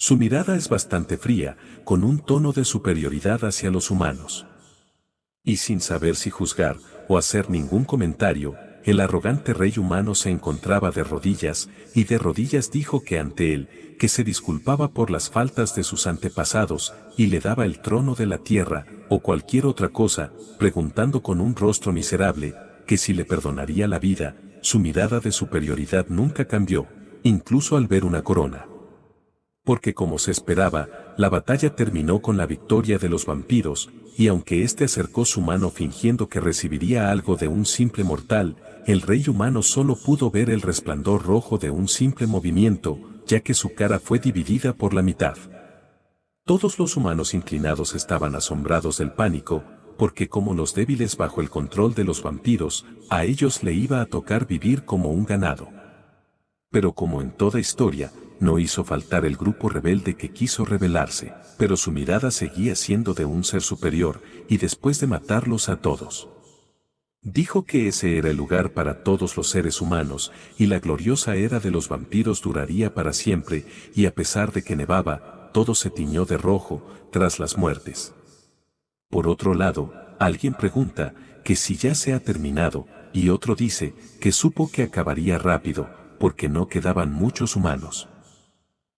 Su mirada es bastante fría, con un tono de superioridad hacia los humanos. Y sin saber si juzgar o hacer ningún comentario, el arrogante rey humano se encontraba de rodillas, y de rodillas dijo que ante él, que se disculpaba por las faltas de sus antepasados, y le daba el trono de la tierra, o cualquier otra cosa, preguntando con un rostro miserable, que si le perdonaría la vida. Su mirada de superioridad nunca cambió, incluso al ver una corona. Porque como se esperaba, la batalla terminó con la victoria de los vampiros, y aunque éste acercó su mano fingiendo que recibiría algo de un simple mortal, el rey humano solo pudo ver el resplandor rojo de un simple movimiento, ya que su cara fue dividida por la mitad. Todos los humanos inclinados estaban asombrados del pánico, porque como los débiles bajo el control de los vampiros, a ellos le iba a tocar vivir como un ganado. Pero como en toda historia, no hizo faltar el grupo rebelde que quiso rebelarse, pero su mirada seguía siendo de un ser superior, y después de matarlos a todos, dijo que ese era el lugar para todos los seres humanos, y la gloriosa era de los vampiros duraría para siempre, y a pesar de que nevaba, todo se tiñó de rojo, tras las muertes. Por otro lado, alguien pregunta que si ya se ha terminado, y otro dice que supo que acabaría rápido, porque no quedaban muchos humanos.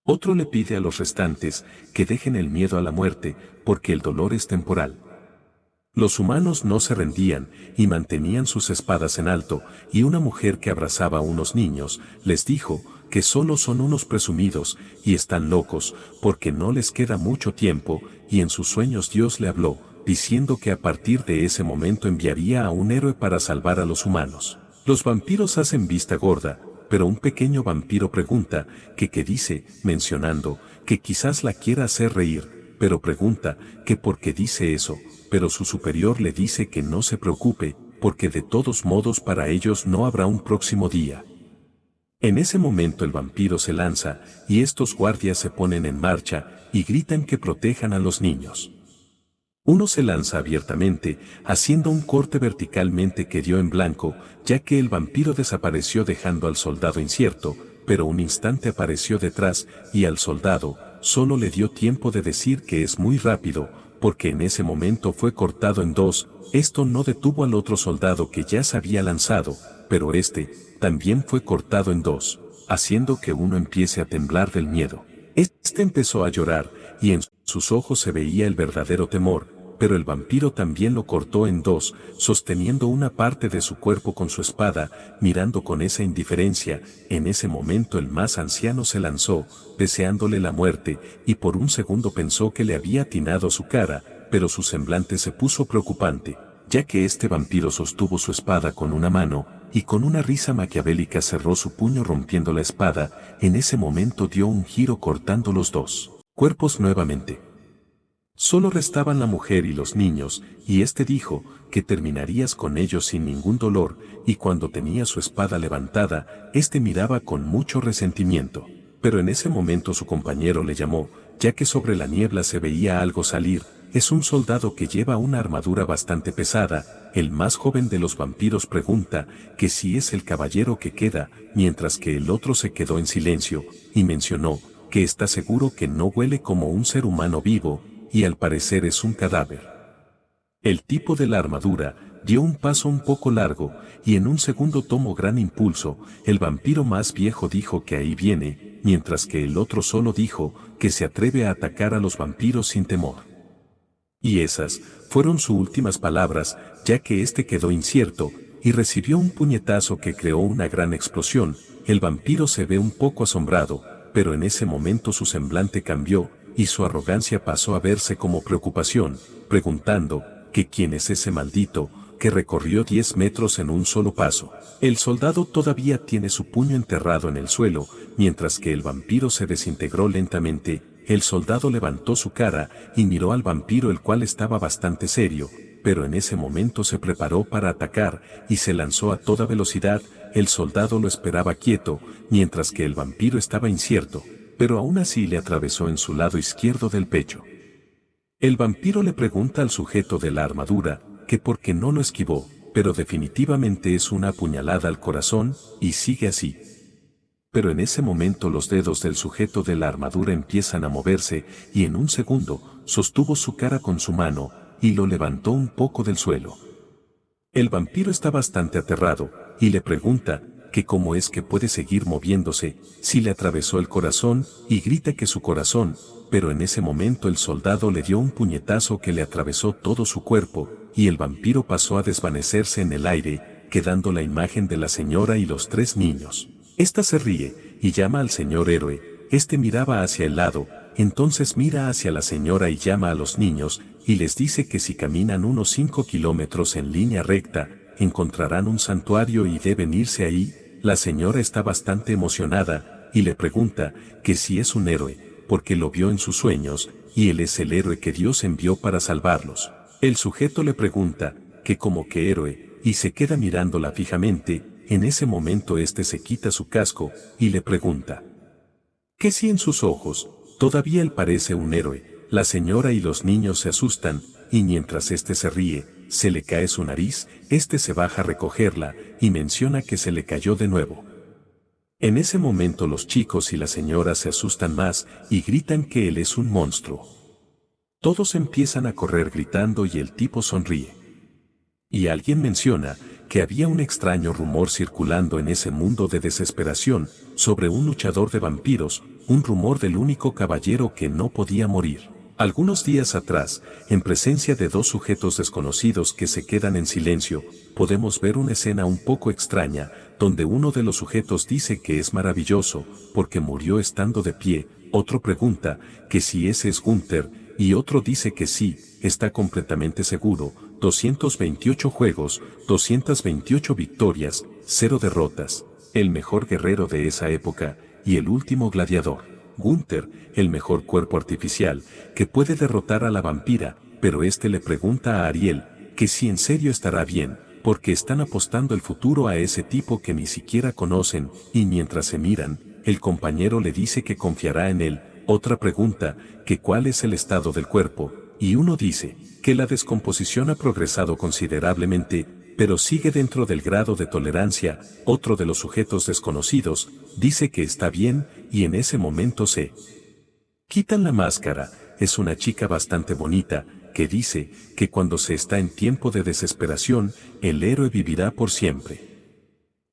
Otro le pide a los restantes que dejen el miedo a la muerte, porque el dolor es temporal. Los humanos no se rendían y mantenían sus espadas en alto, y una mujer que abrazaba a unos niños les dijo que solo son unos presumidos y están locos porque no les queda mucho tiempo, y en sus sueños Dios le habló, diciendo que a partir de ese momento enviaría a un héroe para salvar a los humanos. Los vampiros hacen vista gorda, pero un pequeño vampiro pregunta que qué dice, mencionando que quizás la quiera hacer reír, pero pregunta que por qué dice eso, pero su superior le dice que no se preocupe, porque de todos modos para ellos no habrá un próximo día. En ese momento el vampiro se lanza, y estos guardias se ponen en marcha, y gritan que protejan a los niños. Uno se lanza abiertamente, haciendo un corte verticalmente que dio en blanco, ya que el vampiro desapareció dejando al soldado incierto, pero un instante apareció detrás, y al soldado solo le dio tiempo de decir que es muy rápido, porque en ese momento fue cortado en dos. Esto no detuvo al otro soldado que ya se había lanzado, pero este también fue cortado en dos, haciendo que uno empiece a temblar del miedo. Este empezó a llorar, y en sus ojos se veía el verdadero temor, pero el vampiro también lo cortó en dos, sosteniendo una parte de su cuerpo con su espada, mirando con esa indiferencia. En ese momento el más anciano se lanzó, deseándole la muerte, y por un segundo pensó que le había atinado su cara, pero su semblante se puso preocupante, ya que este vampiro sostuvo su espada con una mano, y con una risa maquiavélica cerró su puño rompiendo la espada. En ese momento dio un giro cortando los dos cuerpos nuevamente. Solo restaban la mujer y los niños, y este dijo que terminarías con ellos sin ningún dolor, y cuando tenía su espada levantada, este miraba con mucho resentimiento. Pero en ese momento su compañero le llamó, ya que sobre la niebla se veía algo salir. Es un soldado que lleva una armadura bastante pesada. El más joven de los vampiros pregunta que si es el caballero que queda, mientras que el otro se quedó en silencio, y mencionó que está seguro que no huele como un ser humano vivo, y al parecer es un cadáver. El tipo de la armadura dio un paso un poco largo, y en un segundo tomó gran impulso. El vampiro más viejo dijo que ahí viene, mientras que el otro solo dijo que se atreve a atacar a los vampiros sin temor. Y esas fueron sus últimas palabras, ya que este quedó incierto, y recibió un puñetazo que creó una gran explosión. El vampiro se ve un poco asombrado, pero en ese momento su semblante cambió, y su arrogancia pasó a verse como preocupación, preguntando que quién es ese maldito que recorrió 10 metros en un solo paso. El soldado todavía tiene su puño enterrado en el suelo, mientras que el vampiro se desintegró lentamente. El soldado levantó su cara y miró al vampiro, el cual estaba bastante serio, pero en ese momento se preparó para atacar y se lanzó a toda velocidad. El soldado lo esperaba quieto, mientras que el vampiro estaba incierto, pero aún así le atravesó en su lado izquierdo del pecho. El vampiro le pregunta al sujeto de la armadura que por qué no lo esquivó, pero definitivamente es una puñalada al corazón, y sigue así. Pero en ese momento los dedos del sujeto de la armadura empiezan a moverse y en un segundo sostuvo su cara con su mano y lo levantó un poco del suelo. El vampiro está bastante aterrado y le pregunta que cómo es que puede seguir moviéndose si le atravesó el corazón y grita que su corazón, pero en ese momento el soldado le dio un puñetazo que le atravesó todo su cuerpo y el vampiro pasó a desvanecerse en el aire, quedando la imagen de la señora y los 3 niños. Esta se ríe y llama al señor héroe. Este miraba hacia el lado, entonces mira hacia la señora y llama a los niños y les dice que si caminan unos 5 kilómetros en línea recta, encontrarán un santuario y deben irse ahí. La señora está bastante emocionada y le pregunta que si es un héroe, porque lo vio en sus sueños y él es el héroe que Dios envió para salvarlos. El sujeto le pregunta que como que héroe y se queda mirándola fijamente. En ese momento este se quita su casco y le pregunta que si en sus ojos todavía él parece un héroe. La señora y los niños se asustan y mientras este se ríe, se le cae su nariz, este se baja a recogerla y menciona que se le cayó de nuevo. En ese momento los chicos y la señora se asustan más y gritan que él es un monstruo. Todos empiezan a correr gritando y el tipo sonríe. Y alguien menciona que había un extraño rumor circulando en ese mundo de desesperación sobre un luchador de vampiros, un rumor del único caballero que no podía morir. Algunos días atrás, en presencia de 2 sujetos desconocidos que se quedan en silencio, podemos ver una escena un poco extraña, donde uno de los sujetos dice que es maravilloso, porque murió estando de pie, otro pregunta que si ese es Gunther, y otro dice que sí, está completamente seguro. 228 juegos, 228 victorias, 0 derrotas, el mejor guerrero de esa época, y el último gladiador. Gunther, el mejor cuerpo artificial, que puede derrotar a la vampira, pero este le pregunta a Ariel, que si en serio estará bien, porque están apostando el futuro a ese tipo que ni siquiera conocen, y mientras se miran, el compañero le dice que confiará en él. Otra pregunta, que cuál es el estado del cuerpo, y uno dice, que la descomposición ha progresado considerablemente, pero sigue dentro del grado de tolerancia. Otro de los sujetos desconocidos dice que está bien, y en ese momento se quitan la máscara. Es una chica bastante bonita, que dice que cuando se está en tiempo de desesperación, el héroe vivirá por siempre.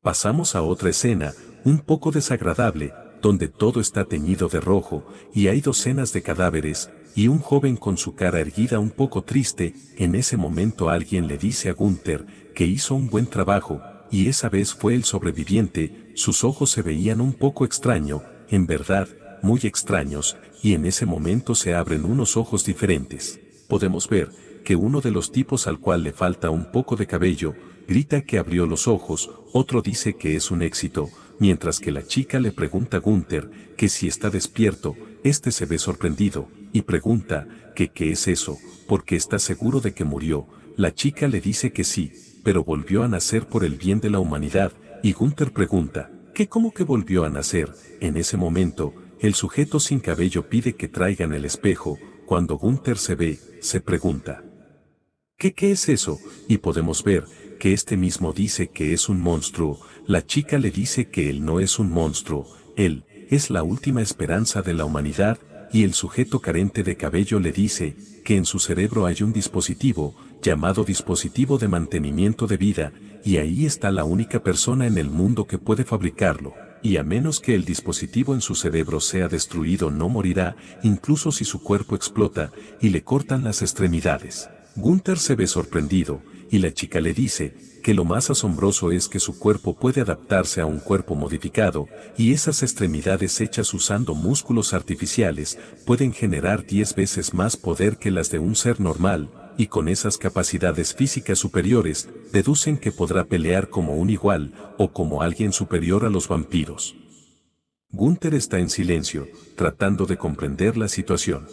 Pasamos a otra escena, un poco desagradable, donde todo está teñido de rojo, y hay docenas de cadáveres, y un joven con su cara erguida un poco triste. En ese momento alguien le dice a Gunther que hizo un buen trabajo, y esa vez fue el sobreviviente. Sus ojos se veían un poco extraño, en verdad, muy extraños, y en ese momento se abren unos ojos diferentes. Podemos ver que uno de los tipos al cual le falta un poco de cabello, grita que abrió los ojos, otro dice que es un éxito, mientras que la chica le pregunta a Gunther que si está despierto. Este se ve sorprendido y pregunta que qué es eso, porque está seguro de que murió. La chica le dice que sí, pero volvió a nacer por el bien de la humanidad, y Gunther pregunta que cómo que volvió a nacer. En ese momento, el sujeto sin cabello pide que traigan el espejo. Cuando Gunther se ve, se pregunta ¿qué es eso? Y podemos ver que este mismo dice que es un monstruo. La chica le dice que él no es un monstruo, él es la última esperanza de la humanidad, y el sujeto carente de cabello le dice que en su cerebro hay un dispositivo, llamado dispositivo de mantenimiento de vida, y ahí está la única persona en el mundo que puede fabricarlo, y a menos que el dispositivo en su cerebro sea destruido no morirá, incluso si su cuerpo explota y le cortan las extremidades. Gunther se ve sorprendido, y la chica le dice que lo más asombroso es que su cuerpo puede adaptarse a un cuerpo modificado, y esas extremidades hechas usando músculos artificiales pueden generar 10 veces más poder que las de un ser normal, y con esas capacidades físicas superiores, deducen que podrá pelear como un igual, o como alguien superior a los vampiros. Gunther está en silencio, tratando de comprender la situación.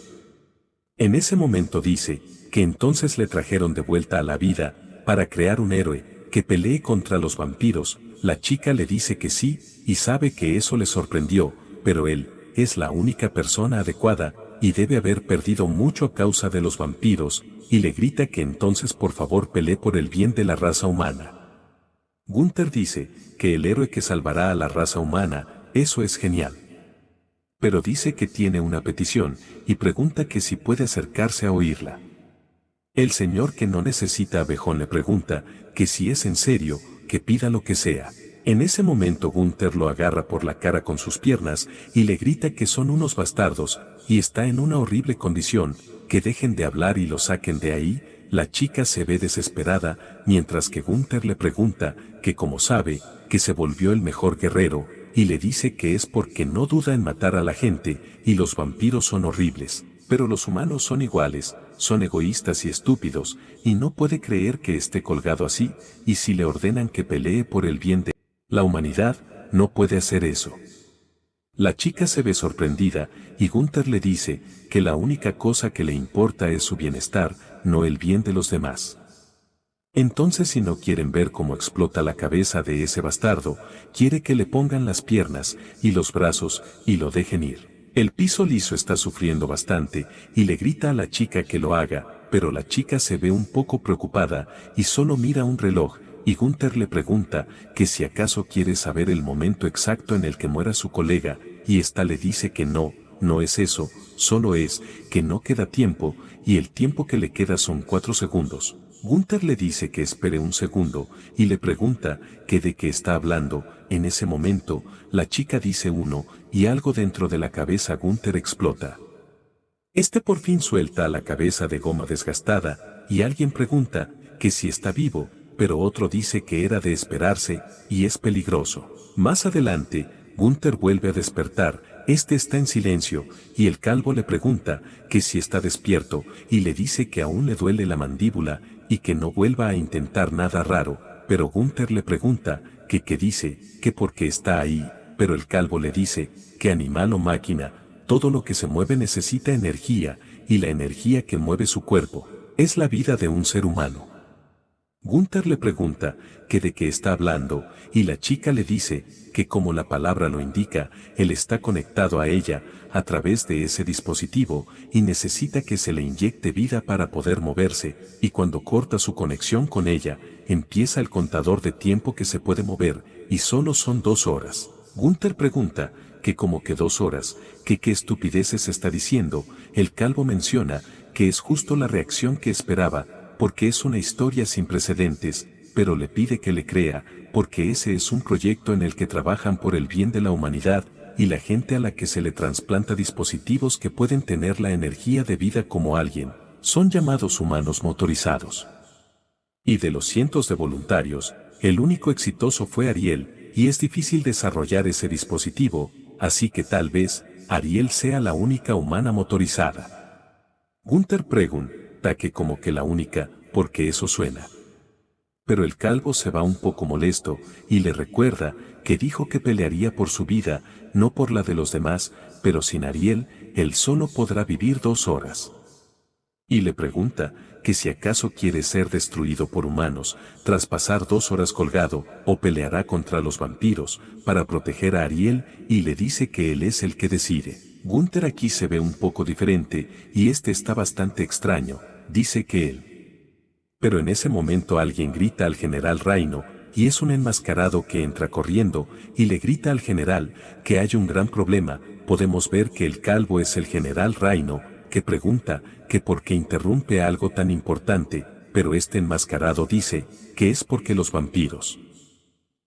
En ese momento dice que entonces le trajeron de vuelta a la vida para crear un héroe que pelee contra los vampiros. La chica le dice que sí y sabe que eso le sorprendió, pero él es la única persona adecuada y debe haber perdido mucho a causa de los vampiros, y le grita que entonces por favor pelee por el bien de la raza humana. Gunther dice que el héroe que salvará a la raza humana Eso es genial. Pero dice que tiene una petición, y pregunta que si puede acercarse a oírla. El señor que no necesita abejón le pregunta que si es en serio, que pida lo que sea. En ese momento Gunther lo agarra por la cara con sus piernas y le grita que son unos bastardos y está en una horrible condición, que dejen de hablar y lo saquen de ahí. La chica se ve desesperada, mientras que Gunther le pregunta que cómo sabe que se volvió el mejor guerrero, y le dice que es porque no duda en matar a la gente, y los vampiros son horribles, pero los humanos son iguales, son egoístas y estúpidos, y no puede creer que esté colgado así, y si le ordenan que pelee por el bien de la humanidad, no puede hacer eso. La chica se ve sorprendida, y Gunther le dice que la única cosa que le importa es su bienestar, no el bien de los demás. Entonces, si no quieren ver cómo explota la cabeza de ese bastardo, quiere que le pongan las piernas y los brazos y lo dejen ir. El piso liso está sufriendo bastante y le grita a la chica que lo haga, pero la chica se ve un poco preocupada y solo mira un reloj, y Gunther le pregunta que si acaso quiere saber el momento exacto en el que muera su colega, y ésta le dice que no, no es eso, solo es que no queda tiempo, y el tiempo que le queda son 4 segundos. Gunther le dice que espere un segundo, y le pregunta que de qué está hablando. En ese momento, la chica dice 1, y algo dentro de la cabeza Gunther explota. Este por fin suelta la cabeza de goma desgastada, y alguien pregunta que si está vivo, pero otro dice que era de esperarse, y es peligroso. Más adelante, Gunther vuelve a despertar, este está en silencio, y el calvo le pregunta que si está despierto, y le dice que aún le duele la mandíbula, y que no vuelva a intentar nada raro, pero Gunther le pregunta que dice, que porque está ahí, pero el calvo le dice que animal o máquina, todo lo que se mueve necesita energía, y la energía que mueve su cuerpo es la vida de un ser humano. Gunther le pregunta que de qué está hablando, y la chica le dice que como la palabra lo indica, él está conectado a ella a través de ese dispositivo y necesita que se le inyecte vida para poder moverse, y cuando corta su conexión con ella, empieza el contador de tiempo que se puede mover, y solo son 2 horas. Gunther pregunta que como que 2 horas, que qué estupideces está diciendo. El calvo menciona que es justo la reacción que esperaba, porque es una historia sin precedentes, pero le pide que le crea, porque ese es un proyecto en el que trabajan por el bien de la humanidad, y la gente a la que se le trasplanta dispositivos que pueden tener la energía de vida como alguien, son llamados humanos motorizados. Y de los cientos de voluntarios, el único exitoso fue Ariel, y es difícil desarrollar ese dispositivo, así que tal vez, Ariel sea la única humana motorizada. Gunther pregunta que como que la única, porque eso suena. Pero el calvo se va un poco molesto, y le recuerda que dijo que pelearía por su vida, no por la de los demás, pero sin Ariel, él solo podrá vivir 2 horas. Y le pregunta que si acaso quiere ser destruido por humanos, tras pasar 2 horas colgado, o peleará contra los vampiros, para proteger a Ariel, y le dice que él es el que decide. Gunther aquí se ve un poco diferente, y este está bastante extraño, dice que él. Pero en ese momento alguien grita al general Rhino, y es un enmascarado que entra corriendo, y le grita al general que hay un gran problema. Podemos ver que el calvo es el general Rhino, que pregunta que por qué interrumpe algo tan importante, pero este enmascarado dice que es porque los vampiros.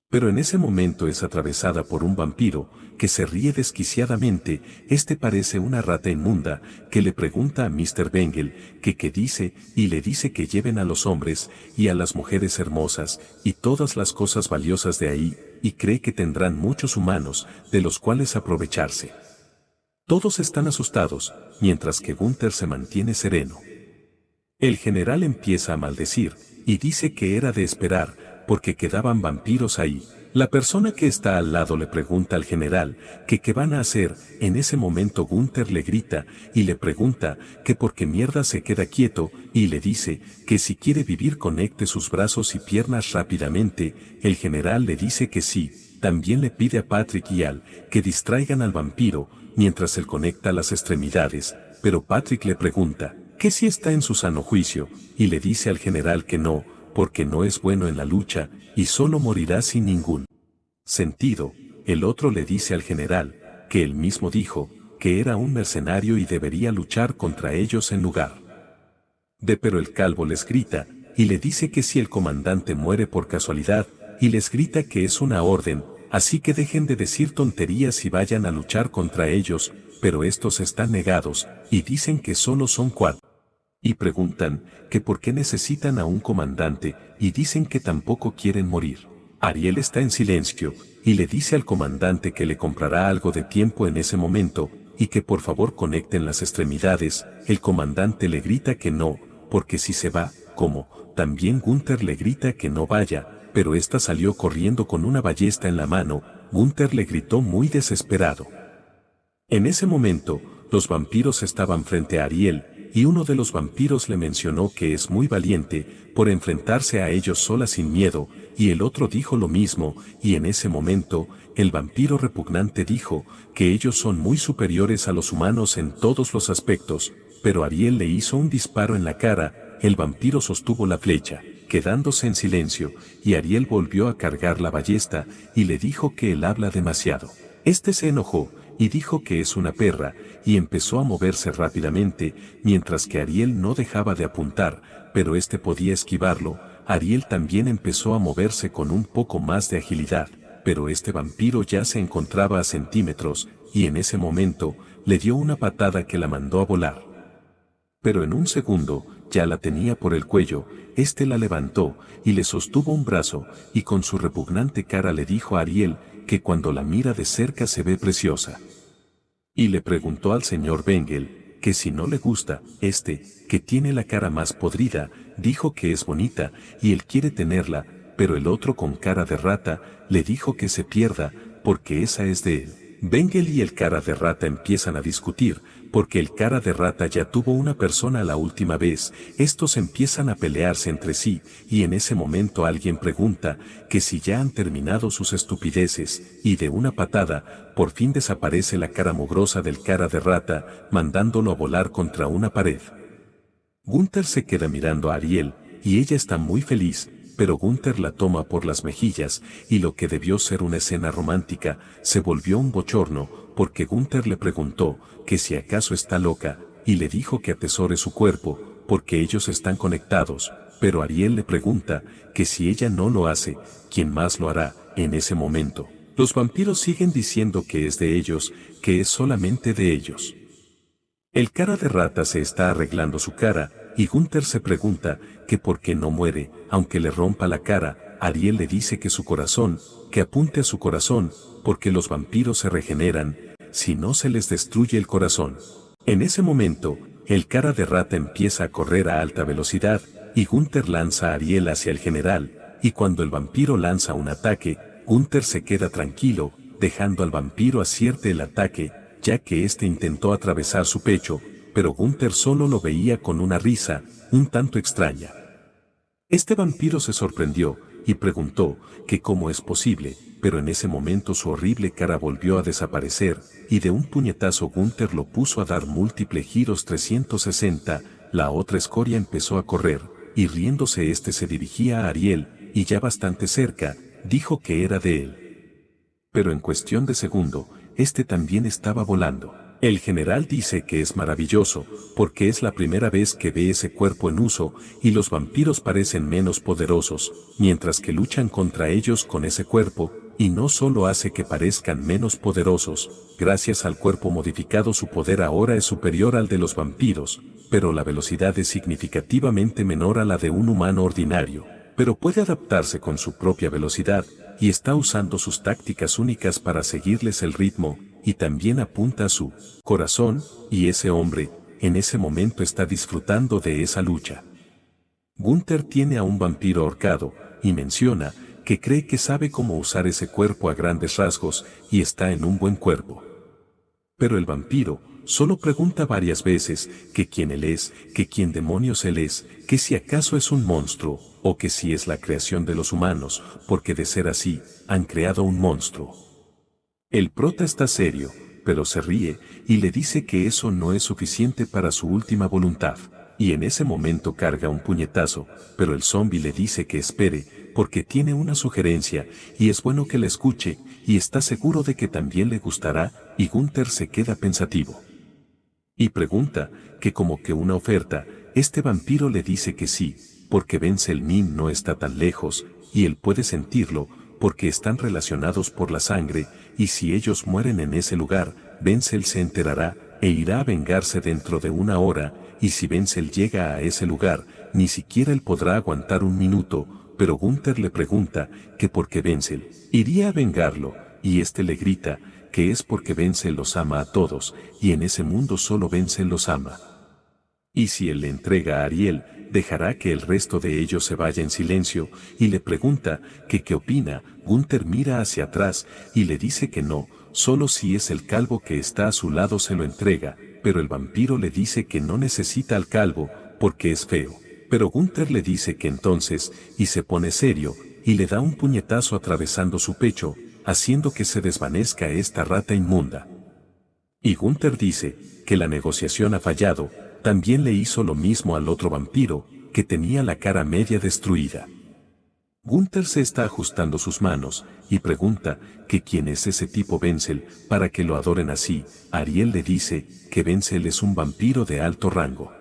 Pero en ese momento es atravesada por un vampiro, que se ríe desquiciadamente. Este parece una rata inmunda, que le pregunta a Mr. Bengal que qué dice, y le dice que lleven a los hombres, y a las mujeres hermosas, y todas las cosas valiosas de ahí, y cree que tendrán muchos humanos, de los cuales aprovecharse. Todos están asustados, mientras que Gunther se mantiene sereno. El general empieza a maldecir, y dice que era de esperar, porque quedaban vampiros ahí. La persona que está al lado le pregunta al general que qué van a hacer. En ese momento Gunther le grita y le pregunta que por qué mierda se queda quieto, y le dice que si quiere vivir conecte sus brazos y piernas rápidamente. El general le dice que sí. También le pide a Patrick y Al que distraigan al vampiro mientras él conecta las extremidades, pero Patrick le pregunta que si está en su sano juicio, y le dice al general que no, porque no es bueno en la lucha, y solo morirá sin ningún sentido. el otro le dice al general, que él mismo dijo, que era un mercenario y debería luchar contra ellos en lugar de pero el calvo les grita, y le dice que si el comandante muere por casualidad, y les grita que es una orden, así que dejen de decir tonterías y vayan a luchar contra ellos, pero estos están negados, y dicen que solo son 4. Y preguntan, que por qué necesitan a un comandante, y dicen que tampoco quieren morir. Ariel está en silencio, y le dice al comandante que le comprará algo de tiempo en ese momento, y que por favor conecten las extremidades. El comandante le grita que no, porque si se va, como, también Gunther le grita que no vaya, pero esta salió corriendo con una ballesta en la mano. Gunther le gritó muy desesperado. En ese momento, los vampiros estaban frente a Ariel, y uno de los vampiros le mencionó que es muy valiente, por enfrentarse a ellos sola sin miedo, y el otro dijo lo mismo, y en ese momento, el vampiro repugnante dijo, que ellos son muy superiores a los humanos en todos los aspectos, pero Ariel le hizo un disparo en la cara. El vampiro sostuvo la flecha, quedándose en silencio, y Ariel volvió a cargar la ballesta, y le dijo que él habla demasiado. Este se enojó, y dijo que es una perra, y empezó a moverse rápidamente, mientras que Ariel no dejaba de apuntar, pero este podía esquivarlo. Ariel también empezó a moverse con un poco más de agilidad, pero este vampiro ya se encontraba a centímetros, y en ese momento, le dio una patada que la mandó a volar. Pero en un segundo, ya la tenía por el cuello. Este la levantó, y le sostuvo un brazo, y con su repugnante cara le dijo a Ariel, que cuando la mira de cerca se ve preciosa. Y le preguntó al señor Bengel, que si no le gusta, que tiene la cara más podrida, dijo que es bonita, y él quiere tenerla, pero el otro con cara de rata, le dijo que se pierda, porque esa es de él. Bengel y el cara de rata empiezan a discutir, porque el cara de rata ya tuvo una persona la última vez. Estos empiezan a pelearse entre sí, y en ese momento alguien pregunta, que si ya han terminado sus estupideces, y de una patada, por fin desaparece la cara mugrosa del cara de rata, mandándolo a volar contra una pared. Gunther se queda mirando a Ariel, y ella está muy feliz, pero Gunther la toma por las mejillas, y lo que debió ser una escena romántica, se volvió un bochorno, porque Gunther le preguntó, que si acaso está loca, y le dijo que atesore su cuerpo, porque ellos están conectados, pero Ariel le pregunta, que si ella no lo hace, ¿quién más lo hará? En ese momento, los vampiros siguen diciendo que es de ellos, que es solamente de ellos. El cara de rata se está arreglando su cara, y Gunther se pregunta, que por qué no muere, aunque le rompa la cara. Ariel le dice que su corazón, que apunte a su corazón, porque los vampiros se regeneran, si no se les destruye el corazón. En ese momento, el cara de rata empieza a correr a alta velocidad, y Gunther lanza a Ariel hacia el general, y cuando el vampiro lanza un ataque, Gunther se queda tranquilo, dejando al vampiro acierte el ataque, ya que éste intentó atravesar su pecho, pero Gunther solo lo veía con una risa, un tanto extraña. Este vampiro se sorprendió, y preguntó, que cómo es posible, pero en ese momento su horrible cara volvió a desaparecer, y de un puñetazo Gunther lo puso a dar múltiples giros 360, la otra escoria empezó a correr, y riéndose se dirigía a Ariel, y ya bastante cerca, dijo que era de él. Pero en cuestión de segundo, también estaba volando. El general dice que es maravilloso, porque es la primera vez que ve ese cuerpo en uso, y los vampiros parecen menos poderosos, mientras que luchan contra ellos con ese cuerpo, y no solo hace que parezcan menos poderosos, gracias al cuerpo modificado su poder ahora es superior al de los vampiros, pero la velocidad es significativamente menor a la de un humano ordinario, pero puede adaptarse con su propia velocidad, y está usando sus tácticas únicas para seguirles el ritmo, y también apunta a su corazón, y ese hombre, en ese momento está disfrutando de esa lucha. Gunther tiene a un vampiro ahorcado, y menciona, que cree que sabe cómo usar ese cuerpo a grandes rasgos, y está en un buen cuerpo. Pero el vampiro, solo pregunta varias veces, que quién él es, que quién demonios él es, que si acaso es un monstruo, o que si es la creación de los humanos, porque de ser así, han creado un monstruo. El prota está serio, pero se ríe, y le dice que eso no es suficiente para su última voluntad. y en ese momento carga un puñetazo, pero el zombi le dice que espere, porque tiene una sugerencia, y es bueno que la escuche, y está seguro de que también le gustará, y Gunther se queda pensativo. Y pregunta, que como que una oferta, este vampiro le dice que sí, porque Benzelmin no está tan lejos, y él puede sentirlo, porque están relacionados por la sangre, y si ellos mueren en ese lugar, Benzel se enterará, e irá a vengarse dentro de una hora, y si Benzel llega a ese lugar, ni siquiera él podrá aguantar un minuto, pero Gunther le pregunta, que por qué Benzel iría a vengarlo, y este le grita, que es porque Benzel los ama a todos, y en ese mundo solo Benzel los ama. Y si él le entrega a Ariel, dejará que el resto de ellos se vaya en silencio, y le pregunta, que qué opina. Gunther mira hacia atrás, y le dice que no, solo si es el calvo que está a su lado se lo entrega, pero el vampiro le dice que no necesita al calvo, porque es feo. Pero Gunther le dice que entonces, y se pone serio, y le da un puñetazo atravesando su pecho, haciendo que se desvanezca esta rata inmunda. Y Gunther dice, que la negociación ha fallado, también le hizo lo mismo al otro vampiro, que tenía la cara media destruida. Gunther se está ajustando sus manos, y pregunta, que quién es ese tipo Benzel, para que lo adoren así. Ariel le dice, que Benzel es un vampiro de alto rango.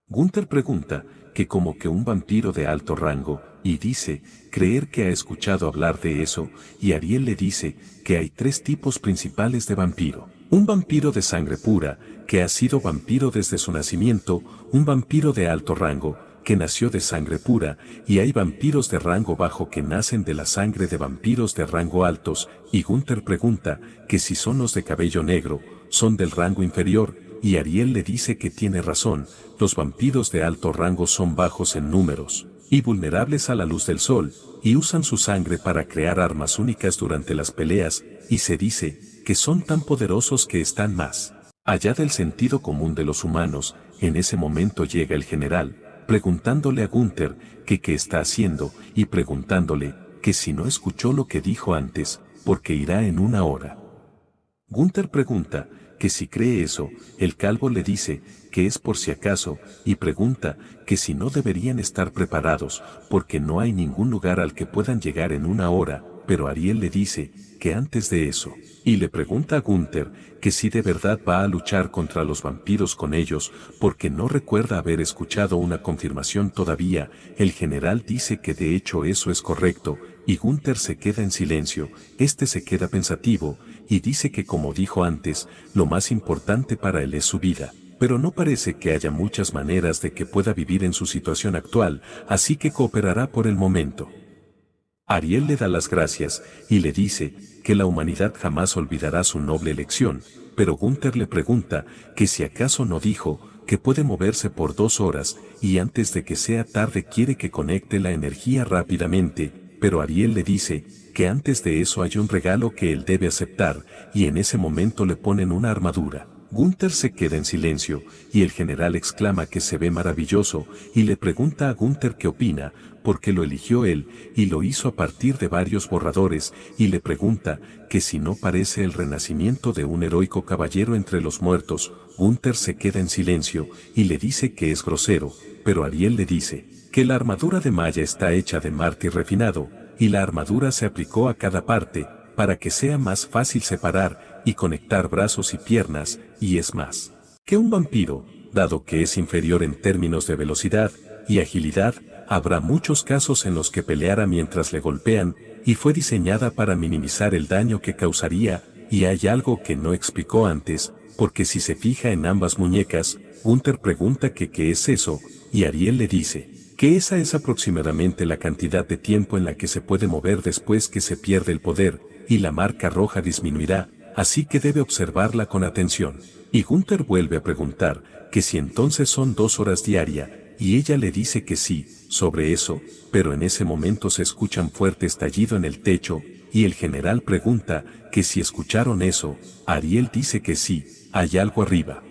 Gunther pregunta, que como que un vampiro de alto rango, y dice, creer que ha escuchado hablar de eso, y Ariel le dice, que hay tres tipos principales de vampiro. Un vampiro de sangre pura, que ha sido vampiro desde su nacimiento, un vampiro de alto rango, que nació de sangre pura, y hay vampiros de rango bajo que nacen de la sangre de vampiros de rango altos, y Gunther pregunta, que si son los de cabello negro, son del rango inferior, y Ariel le dice que tiene razón, los vampiros de alto rango son bajos en números, y vulnerables a la luz del sol, y usan su sangre para crear armas únicas durante las peleas, y se dice, que son tan poderosos que están más allá del sentido común de los humanos. En ese momento llega el general, preguntándole a Gunther, que qué está haciendo, y preguntándole, que si no escuchó lo que dijo antes, porque irá en una hora. Gunther pregunta, que si cree eso, el calvo le dice, que es por si acaso, y pregunta, que si no deberían estar preparados, porque no hay ningún lugar al que puedan llegar en una hora, pero Ariel le dice, que antes de eso, y le pregunta a Gunther, que si de verdad va a luchar contra los vampiros con ellos, porque no recuerda haber escuchado una confirmación todavía. El general dice que de hecho eso es correcto, y Gunther se queda en silencio, este se queda pensativo, y dice que como dijo antes, lo más importante para él es su vida, pero no parece que haya muchas maneras de que pueda vivir en su situación actual, así que cooperará por el momento. Ariel le da las gracias, y le dice, que la humanidad jamás olvidará su noble elección, pero Gunther le pregunta, que si acaso no dijo, que puede moverse por 2 horas, y antes de que sea tarde quiere que conecte la energía rápidamente, pero Ariel le dice, que antes de eso hay un regalo que él debe aceptar, y en ese momento le ponen una armadura. Gunther se queda en silencio, y el general exclama que se ve maravilloso, y le pregunta a Gunther qué opina, porque lo eligió él, y lo hizo a partir de varios borradores, y le pregunta, que si no parece el renacimiento de un heroico caballero entre los muertos. Gunther se queda en silencio, y le dice que es grosero, pero Ariel le dice, que la armadura de malla está hecha de mártir refinado, y la armadura se aplicó a cada parte, para que sea más fácil separar y conectar brazos y piernas, y es más que un vampiro, dado que es inferior en términos de velocidad y agilidad. Habrá muchos casos en los que peleara mientras le golpean, y fue diseñada para minimizar el daño que causaría, y hay algo que no explicó antes, porque si se fija en ambas muñecas, Gunther pregunta que qué es eso, y Ariel le dice, que esa es aproximadamente la cantidad de tiempo en la que se puede mover después que se pierde el poder, y la marca roja disminuirá, así que debe observarla con atención. Y Gunther vuelve a preguntar, que si entonces son 2 horas diarias, y ella le dice que sí, sobre eso, pero en ese momento se escucha un fuerte estallido en el techo, y el general pregunta, que si escucharon eso. Ariel dice que sí, hay algo arriba.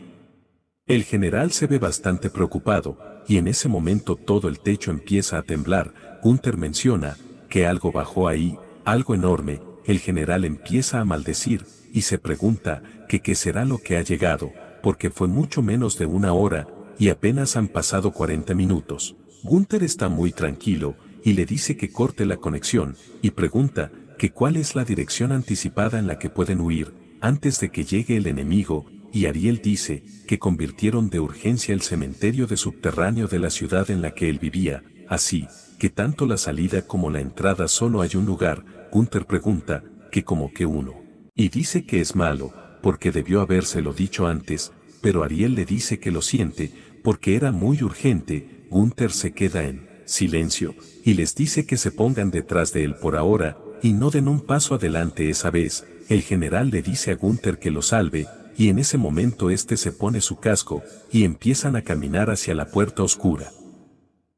El general se ve bastante preocupado, y en ese momento todo el techo empieza a temblar. Gunther menciona, que algo bajó ahí, algo enorme. El general empieza a maldecir, y se pregunta, que qué será lo que ha llegado, porque fue mucho menos de una hora, y apenas han pasado 40 minutos. Gunther está muy tranquilo y le dice que corte la conexión y pregunta que cuál es la dirección anticipada en la que pueden huir antes de que llegue el enemigo, y Ariel dice que convirtieron de urgencia el cementerio de subterráneo de la ciudad en la que él vivía, así que tanto la salida como la entrada solo hay un lugar. Gunther pregunta que como que uno, y dice que es malo, porque debió habérselo dicho antes, pero Ariel le dice que lo siente, porque era muy urgente. Gunther se queda en silencio, y les dice que se pongan detrás de él por ahora, y no den un paso adelante esa vez. El general le dice a Gunther que lo salve, y en ese momento este se pone su casco, y empiezan a caminar hacia la puerta oscura.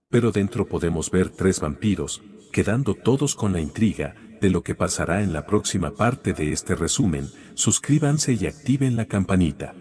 Pero dentro podemos ver 3 vampiros, quedando todos con la intriga de lo que pasará en la próxima parte de este resumen. Suscríbanse y activen la campanita.